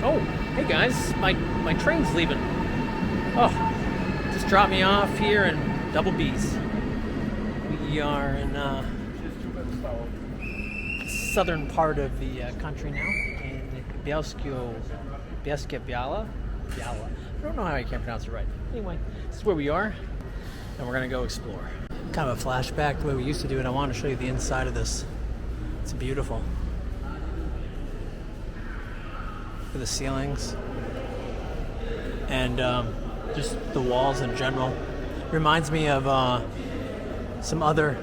Oh, hey guys, my train's leaving. Oh, just dropped me off here in Double B's. We are in southern part of the country now, in Bielsko-Biala. I don't know how I can't pronounce it right. Anyway, this is where we are, and we're gonna go explore. Kind of a flashback the way we used to do it. I want to show you the inside of this. It's beautiful. Look at the ceilings and just the walls in general. Reminds me of some other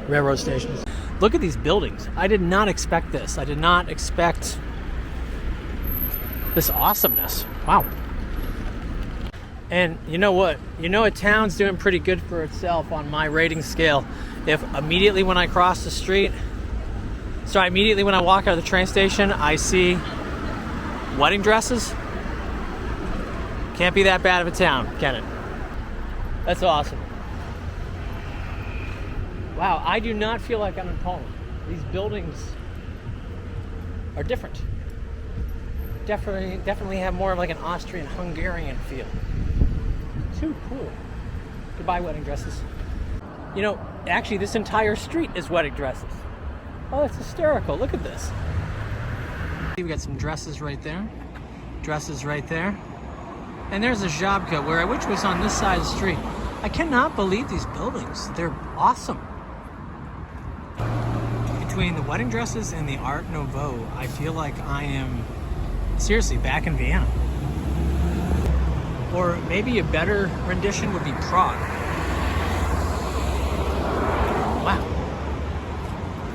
railroad stations. Look at these buildings. I did not expect this. I did not expect this awesomeness. Wow. And you know what? You know a town's doing pretty good for itself on my rating scale if immediately when I cross the street, immediately when I walk out of the train station, I see wedding dresses. Can't be that bad of a town, can it? That's awesome. Wow, I do not feel like I'm in Poland. These buildings are different. Definitely have more of like an Austrian-Hungarian feel. Too cool. Goodbye, wedding dresses. You know, actually this entire street is wedding dresses. Oh, that's hysterical. Look at this. We got some dresses right there. Dresses right there. And there's a Żabka, which was on this side of the street. I cannot believe these buildings. They're awesome. Between the wedding dresses and the Art Nouveau, I feel like I am seriously back in Vienna. Or maybe a better rendition would be Prague. Wow.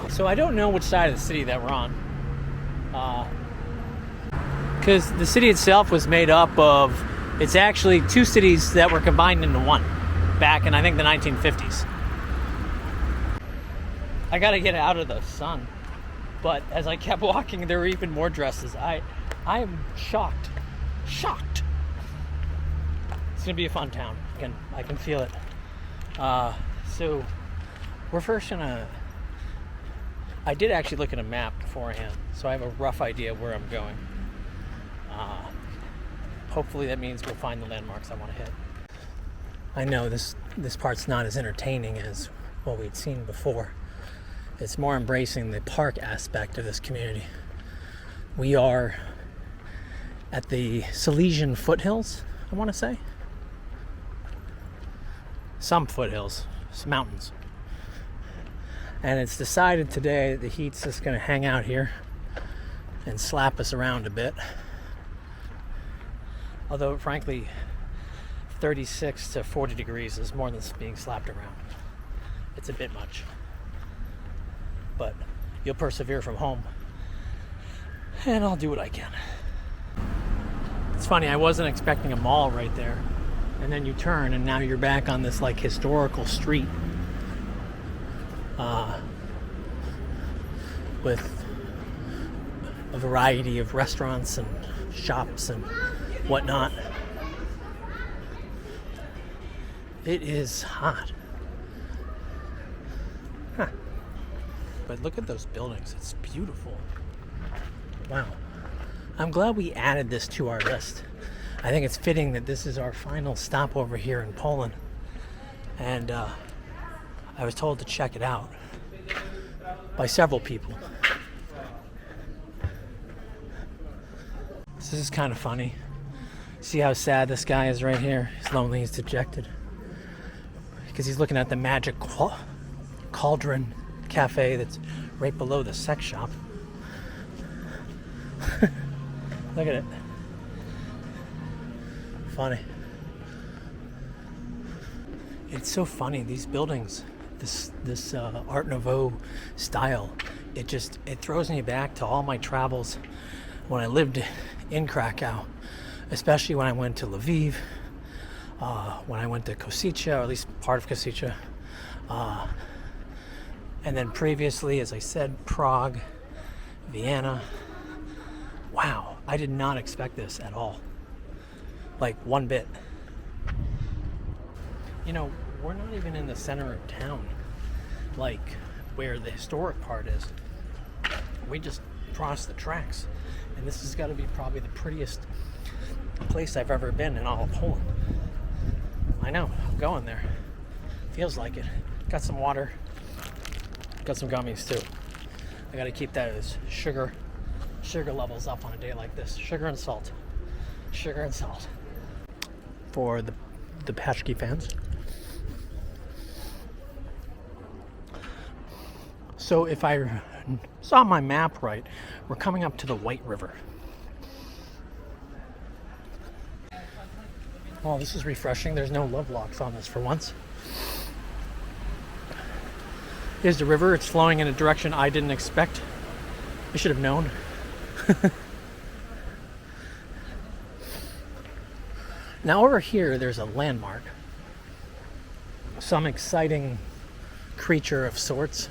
So I don't know which side of the city that we're on. Because the city itself was made up of, it's actually two cities that were combined into one back in, I think, the 1950s. I gotta get out of the sun. But as I kept walking, there were even more dresses. I am shocked. Shocked. It's gonna be a fun town. I can feel it. So we're first gonna, I did actually look at a map beforehand, so I have a rough idea of where I'm going. Hopefully that means we'll find the landmarks I want to hit. I know this part's not as entertaining as what we'd seen before. It's more embracing the park aspect of this community. We are at the Silesian foothills, I want to say. Some foothills, some mountains. And it's decided today that the heat's just going to hang out here and slap us around a bit. Although, frankly, 36 to 40 degrees is more than being slapped around. It's a bit much. But you'll persevere from home. And I'll do what I can. It's funny, I wasn't expecting a mall right there. And then you turn and now you're back on this like historical street. With a variety of restaurants and shops and whatnot. It is hot. Huh. But look at those buildings. It's beautiful. Wow. I'm glad we added this to our list. I think it's fitting that this is our final stop over here in Poland. And I was told to check it out by several people. This is kind of funny. See how sad this guy is right here? He's lonely, he's dejected. Because he's looking at the magic cauldron cafe that's right below the sex shop. Look at it. Funny. It's so funny, these buildings, this Art Nouveau style, it throws me back to all my travels when I lived in Krakow, especially when I went to Lviv, when I went to Košice, or at least part of Košice, and then previously, as I said, Prague, Vienna. Wow, I did not expect this at all, like one bit. You know, we're not even in the center of town, like where the historic part is. We just crossed the tracks And this has got to be probably the prettiest place I've ever been in all of Poland. I know, I'm going there. Feels like it. Got some water. Got some gummies too. I got to keep that as sugar levels up on a day like this. Sugar and salt. Sugar and salt. For the Paczki fans. So if I saw my map right, we're coming up to the White River. Oh, this is refreshing. There's no love locks on this for once. Here's the river. It's flowing in a direction I didn't expect. I should have known. Now over here, there's a landmark. Some exciting creature of sorts.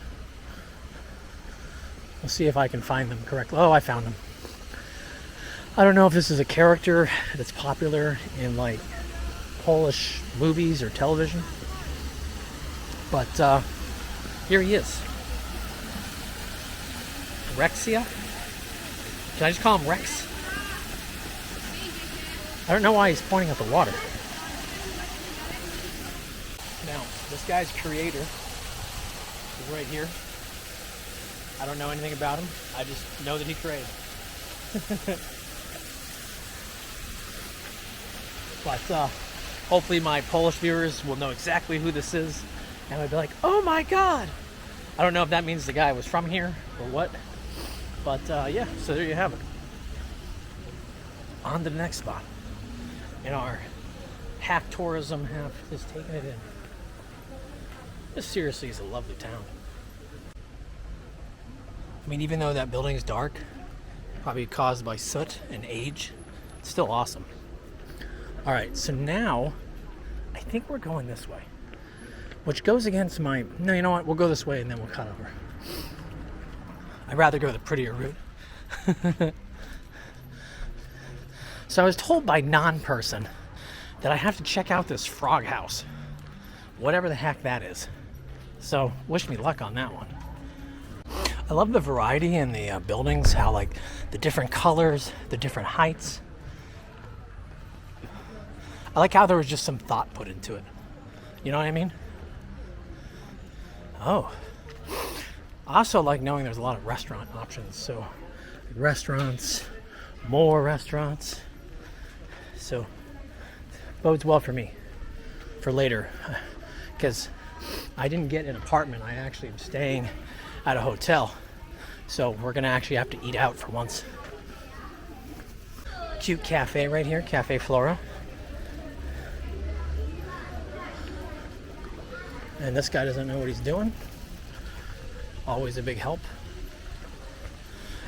We'll see if I can find them correctly. Oh, I found them. I don't know if this is a character that's popular in like Polish movies or television, but here he is. Reksia? Can I just call him Rex? I don't know why he's pointing at the water. Now, this guy's creator is right here. I don't know anything about him. I just know that he created. But hopefully my Polish viewers will know exactly who this is. And they'll be like, oh my God! I don't know if that means the guy was from here or what. But yeah, so there you have it. On to the next spot. And our hack tourism have just taken it in. This seriously is a lovely town. I mean, even though that building is dark, probably caused by soot and age, it's still awesome. All right, so now I think we're going this way, which goes against my, no, you know what? We'll go this way and then we'll cut over. I'd rather go the prettier route. So I was told by non-person that I have to check out this frog house, whatever the heck that is. So wish me luck on that one. I love the variety in the buildings, how like the different colors, the different heights. I like how there was just some thought put into it. You know what I mean? Oh. I also like knowing there's a lot of restaurant options. So restaurants, more restaurants. So bodes well for me for later, because I didn't get an apartment. I actually am staying at a hotel, so we're gonna actually have to eat out for once. Cute cafe right here, Cafe Flora. And this guy doesn't know what he's doing. Always a big help.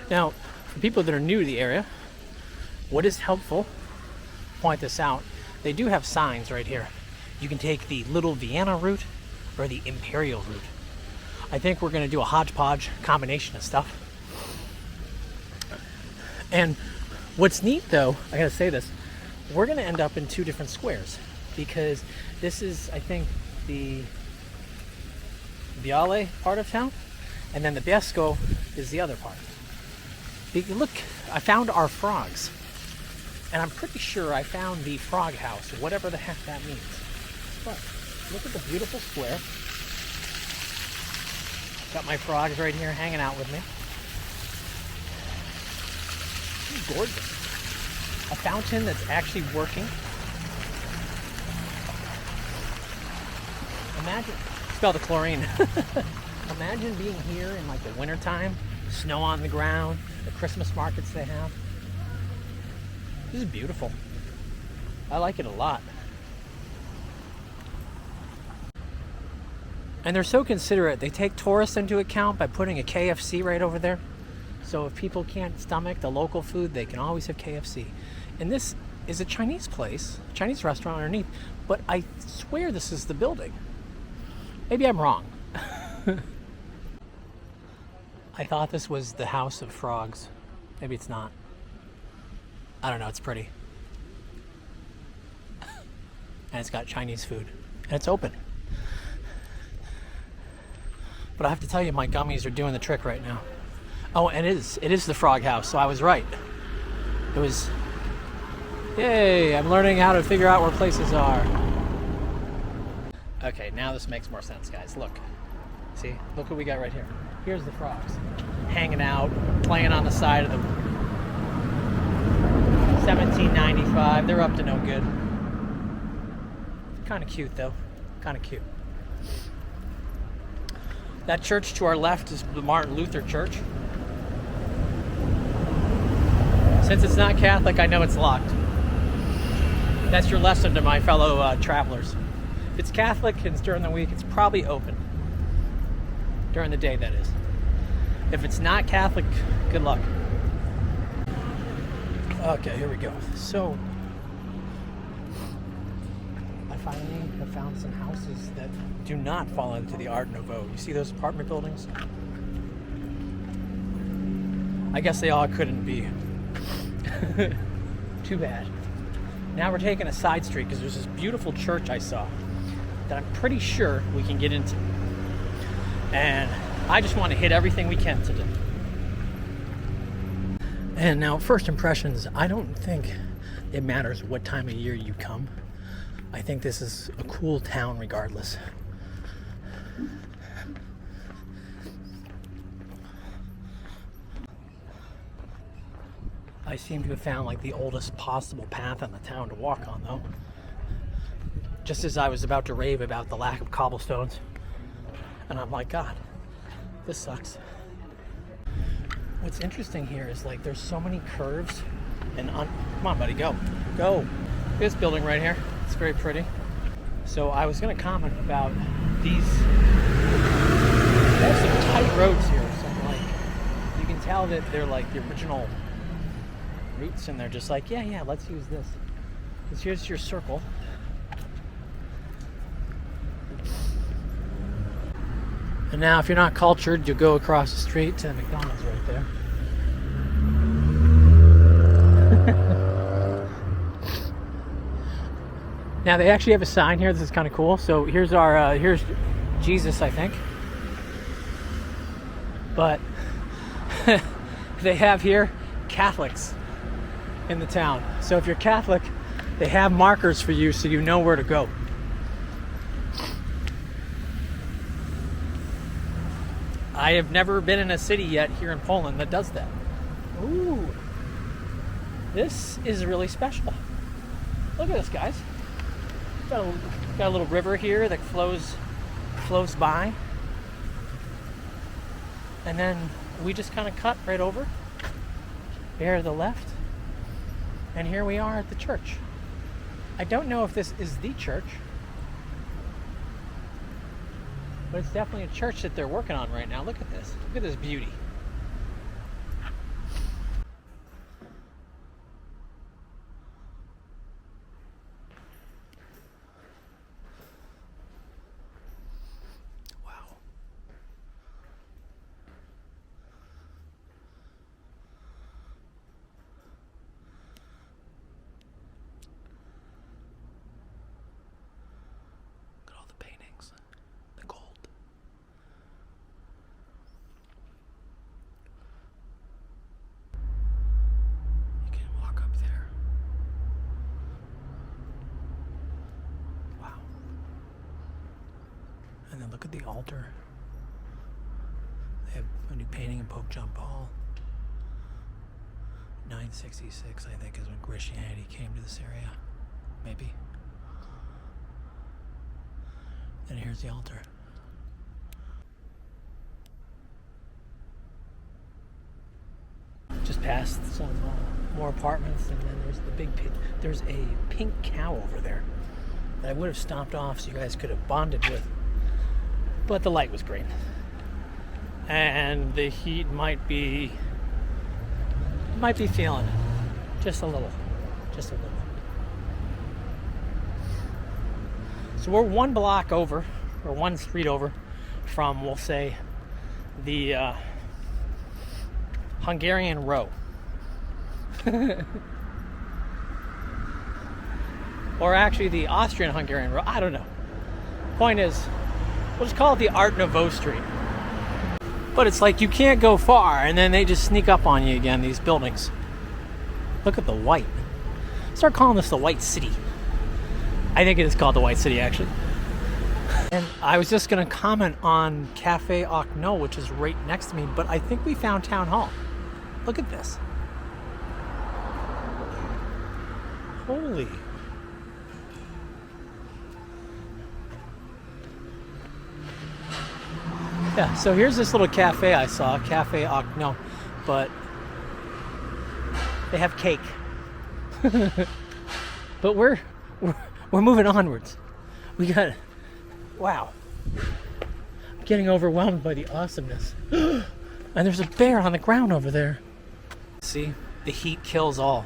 Now, for people that are new to the area, what is helpful, point this out, they do have signs right here. You can take the Little Vienna route or the Imperial route. I think we're going to do a hodgepodge combination of stuff. And what's neat though, I gotta say this, we're going to end up in two different squares, because this is, I think, the Biala part of town, and then the Bielsko is the other part. Look, I found our frogs, and I'm pretty sure I found the frog house, whatever the heck that means. But look at the beautiful square. Got my frogs right here hanging out with me. It's gorgeous. A fountain that's actually working. Imagine, smell the chlorine. Imagine being here in like the wintertime, snow on the ground, the Christmas markets they have. This is beautiful. I like it a lot. And they're so considerate. They take tourists into account by putting a KFC right over there. So if people can't stomach the local food, they can always have KFC. And this is a Chinese place, a Chinese restaurant underneath, but I swear this is the building. Maybe I'm wrong. I thought this was the House of Frogs. Maybe it's not. I don't know, it's pretty. And it's got Chinese food. And it's open. But I have to tell you, my gummies are doing the trick right now. Oh, and it is the frog house, so I was right. It was, yay, I'm learning how to figure out where places are. Okay, now this makes more sense, guys. Look. See? Look what we got right here. Here's the frogs. Hanging out, playing on the side of the 1795. They're up to no good. Kind of cute, though. Kind of cute. That church to our left is the Martin Luther Church. Since it's not Catholic, I know it's locked. That's your lesson to my fellow travelers. If it's Catholic and it's during the week, it's probably open. During the day, that is. If it's not Catholic, good luck. Okay, here we go. So, I finally have found some houses that do not fall into the Art Nouveau. You see those apartment buildings? I guess they all couldn't be. Too bad. Now we're taking a side street because there's this beautiful church I saw that I'm pretty sure we can get into. And I just want to hit everything we can today. And now, first impressions, I don't think it matters what time of year you come. I think this is a cool town regardless. I seem to have found like the oldest possible path in the town to walk on, though. Just as I was about to rave about the lack of cobblestones. And I'm like, God, this sucks. What's interesting here is like there's so many curves and come on, buddy, go. This building right here, it's very pretty. So I was gonna comment about these. There's some tight roads here. Some like you can tell that they're like the original routes, and they're just like, yeah, let's use this. Because here's your circle. And now, if you're not cultured, you go across the street to McDonald's right there. Now, they actually have a sign here. This is kind of cool. So here's our, here's Jesus, I think. But they have here Catholics in the town. So if you're Catholic, they have markers for you so you know where to go. I have never been in a city yet here in Poland that does that. Ooh, this is really special. Look at this, guys. Got a little river here that flows by. And then we just kind of cut right over here to the left. And here we are at the church. I don't know if this is the church, but it's definitely a church that they're working on right now. Look at this. Look at this beauty. Wow. Look at all the paintings. The gold. You can walk up there. Wow. And then look at the altar. They have a new painting of Pope John Paul. 966, I think, is when Christianity came to this area. Maybe. And here's the altar. Just past some more apartments, and then there's the big there's a pink cow over there that I would have stomped off so you guys could have bonded with, but the light was green and the heat might be feeling it just a little. So we're one block over, or one street over from, we'll say, the Hungarian row. Or actually the Austrian-Hungarian row. I don't know. Point is, we'll just call it the Art Nouveau street. But it's like you can't go far, and then they just sneak up on you again, these buildings. Look Look at the white. Start calling this the White City. I think it is called the White City, actually. And I was just going to comment on Cafe Art Nouveau, which is right next to me, but I think we found Town Hall. Look at this. Holy. Yeah, so here's this little cafe I saw, Cafe Art Nouveau, but they have cake. But we're moving onwards. We got, wow. I'm getting overwhelmed by the awesomeness. And there's a bear on the ground over there. See, the heat kills all.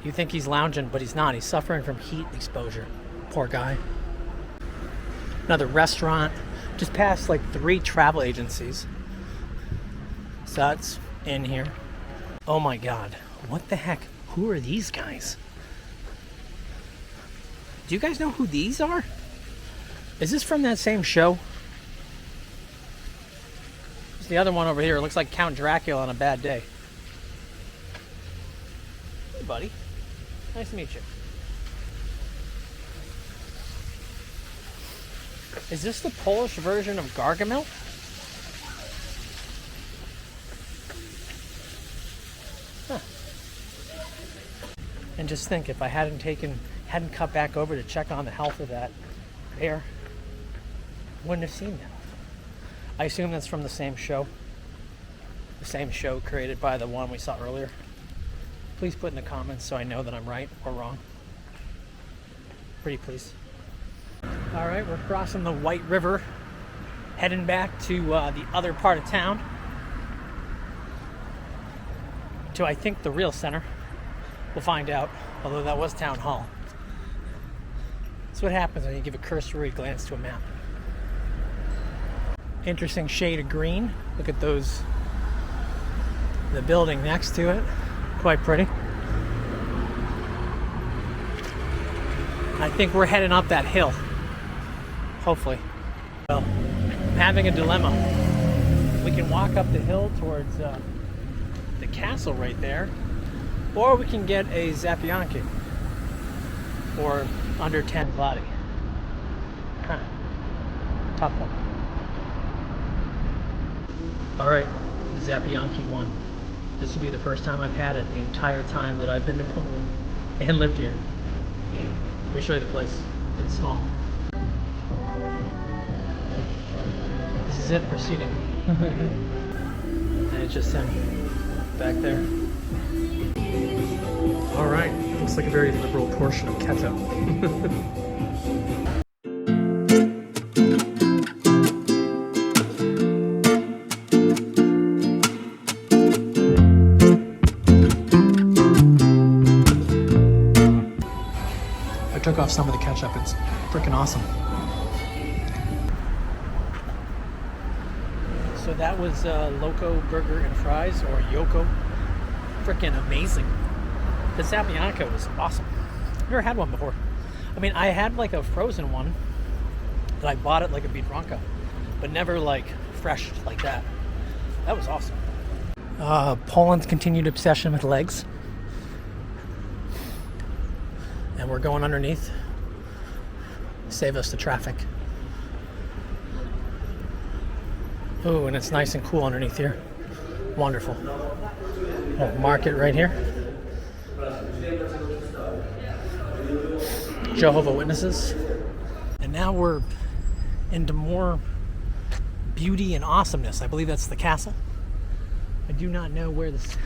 You think he's lounging, but he's not. He's suffering from heat exposure. Poor guy. Another restaurant. Just past like 3 travel agencies. So that's in here. Oh my God. What the heck? Who are these guys? Do you guys know who these are? Is this from that same show? There's the other one over here. It looks like Count Dracula on a bad day. Hey, buddy. Nice to meet you. Is this the Polish version of Gargamel? Huh. And just think, if I hadn't cut back over to check on the health of that bear, I wouldn't have seen that. I assume that's from the same show. The same show created by the one we saw earlier. Please put in the comments so I know that I'm right or wrong. Pretty please. All right, we're crossing the White River, heading back to the other part of town, to I think the real center. We'll find out, although that was Town Hall. That's what happens when you give a cursory glance to a map. Interesting shade of green. Look at those, the building next to it. Quite pretty. I think we're heading up that hill. Hopefully. Well, I'm having a dilemma. We can walk up the hill towards the castle right there, or we can get a Zapiekanka for under 10 zloty. Huh. Tough one. All right, Zapiekanka won. This will be the first time I've had it the entire time that I've been to Poland and lived here. Let me show you the place. It's small. This is it, proceeding. And it's just him back there. All right, looks like a very liberal portion of ketchup. I took off some of the ketchup. It's freaking awesome. So that was Loco Burger and Fries, or Yoko. Freaking amazing. The Zapiekanka was awesome. I've never had one before. I mean, I had like a frozen one that I bought at like a Biedronka, but never like fresh like that. That was awesome. Poland's continued obsession with legs. And we're going underneath. Save us the traffic. Oh, and it's nice and cool underneath here. Wonderful. Oh, market right here. Jehovah's Witnesses. And now we're into more beauty and awesomeness. I believe that's the castle. I do not know where this...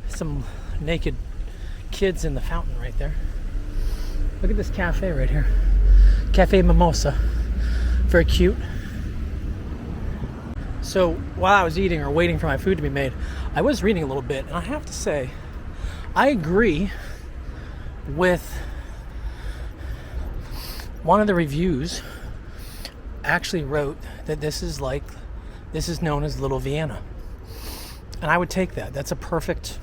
some naked kids in the fountain right there. Look at this cafe right here. Cafe Mimosa. Very cute. So while I was eating or waiting for my food to be made, I was reading a little bit, and I have to say, I agree with one of the reviews. Actually wrote that this is known as Little Vienna, and I would take that. It's a perfect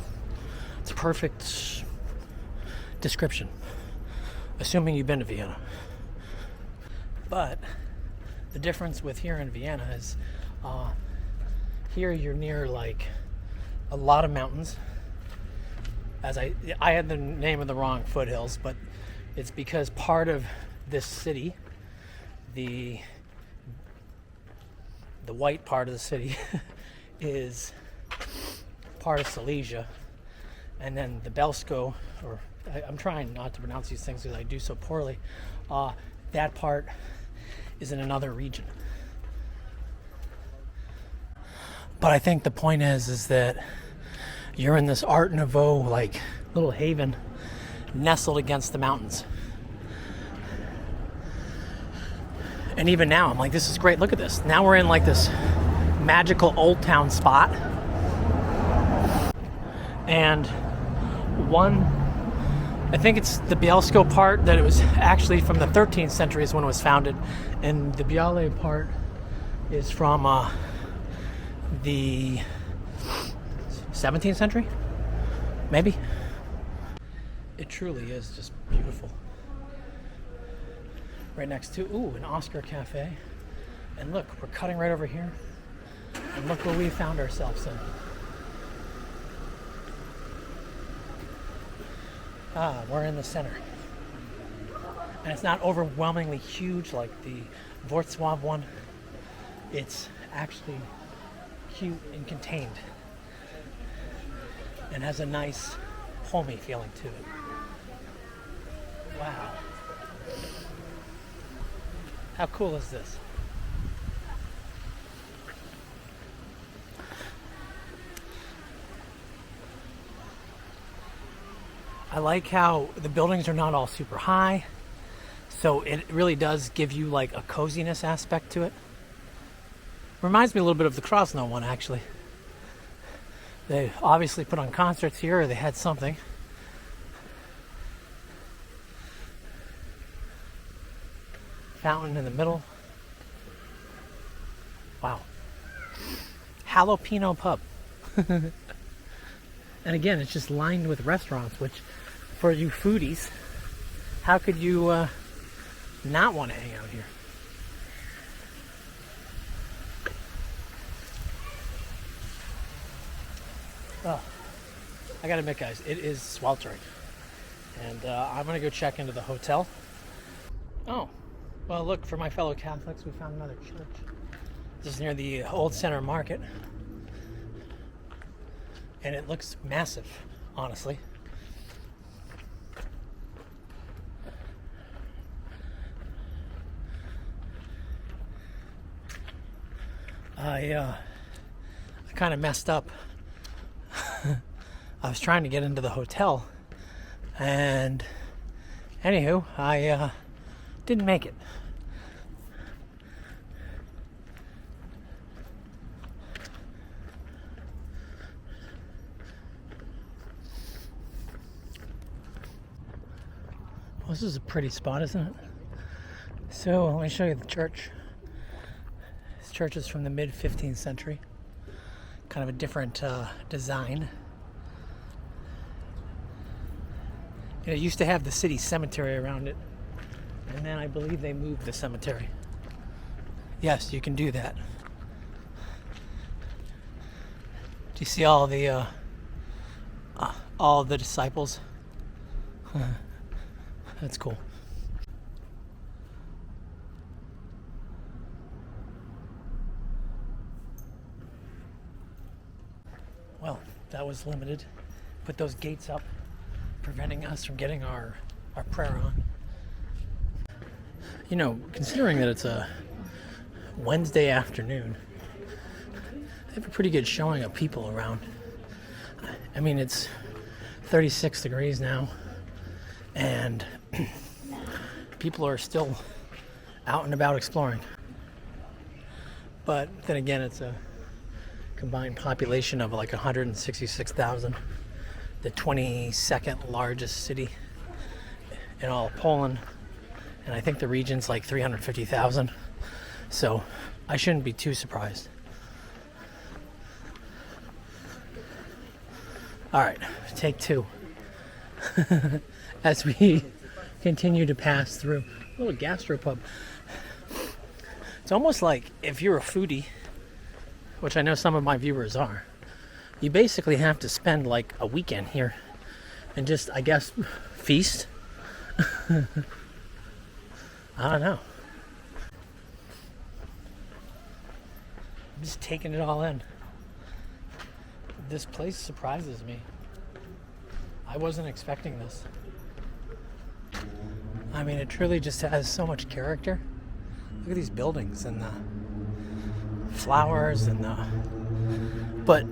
description, assuming you've been to Vienna. But the difference with here in Vienna is here you're near like a lot of mountains. I had the name of the wrong foothills, but it's because part of this city, the white part of the city, is part of Silesia, and then the Bielsko, or I'm trying not to pronounce these things because I do so poorly, that part is in another region. But I think the point is that you're in this Art Nouveau like little haven nestled against the mountains. And even now I'm like, this is great, look at this. Now we're in like this magical old town spot. And I think it's the Bielsko part that it was actually from the 13th century is when it was founded, and the Biala part is from the 17th century, maybe. It truly is just beautiful. Right next to, an Oscar Cafe. And look, we're cutting right over here. And look where we found ourselves in. We're in the center. And it's not overwhelmingly huge like the Wrocław one. It's actually cute and contained. And has a nice homey feeling to it. Wow. How cool is this? I like how the buildings are not all super high, so it really does give you like a coziness aspect to it. Reminds me a little bit of the Krosno one, actually. They obviously put on concerts here, or they had something. Fountain in the middle. Wow. Jalapeno pub. And again, it's just lined with restaurants, which for you foodies, how could you not want to hang out here? Oh, I gotta admit, guys, it is sweltering. And I'm gonna go check into the hotel. Oh, well, look, for my fellow Catholics, we found another church. This is near the Old Center Market. And it looks massive, honestly. I kind of messed up. I was trying to get into the hotel, and anywho, I didn't make it. Well, this is a pretty spot, isn't it? So let me show you the church. This church is from the mid-15th century. Kind of a different design. It used to have the city cemetery around it, and then I believe they moved the cemetery. Yes, you can do that. Do you see all the disciples? That's cool. Well, that was limited. Put those gates up, preventing us from getting our prayer on. You know, considering that it's a Wednesday afternoon, they have a pretty good showing of people around. I mean, it's 36 degrees now, and people are still out and about exploring. But then again, it's a combined population of like 166,000, the 22nd largest city in all of Poland, and I think the region's like 350,000, so I shouldn't be too surprised. All right, take two. As we continue to pass through a little gastropub. It's almost like if you're a foodie, which I know some of my viewers are, you basically have to spend like a weekend here and just, I guess, feast. I don't know. I'm just taking it all in. This place surprises me. I wasn't expecting this. I mean, it truly just has so much character. Look at these buildings and the flowers and the... But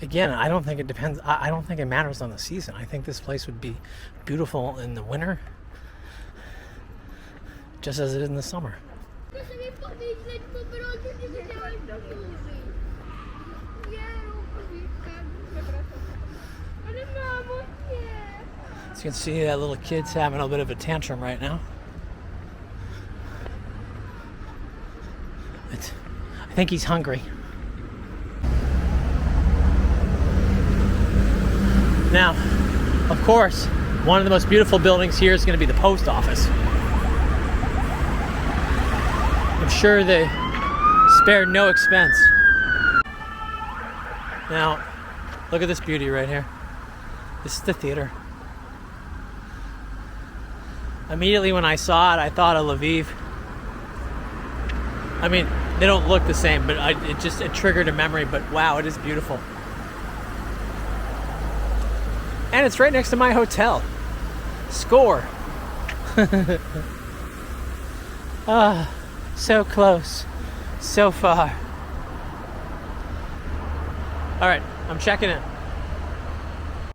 again, I don't think it depends. I don't think it matters on the season. I think this place would be beautiful in the winter, just as it is in the summer. As you can see, that little kid's having a bit of a tantrum right now. I think he's hungry. Now, of course, one of the most beautiful buildings here is going to be the post office. I'm sure they spared no expense. Now, look at this beauty right here. This is the theater. Immediately when I saw it, I thought of Lviv. I mean, they don't look the same, but it triggered a memory. But wow, it is beautiful. And it's right next to my hotel. Score. Ah, so close, so far. All right, I'm checking in.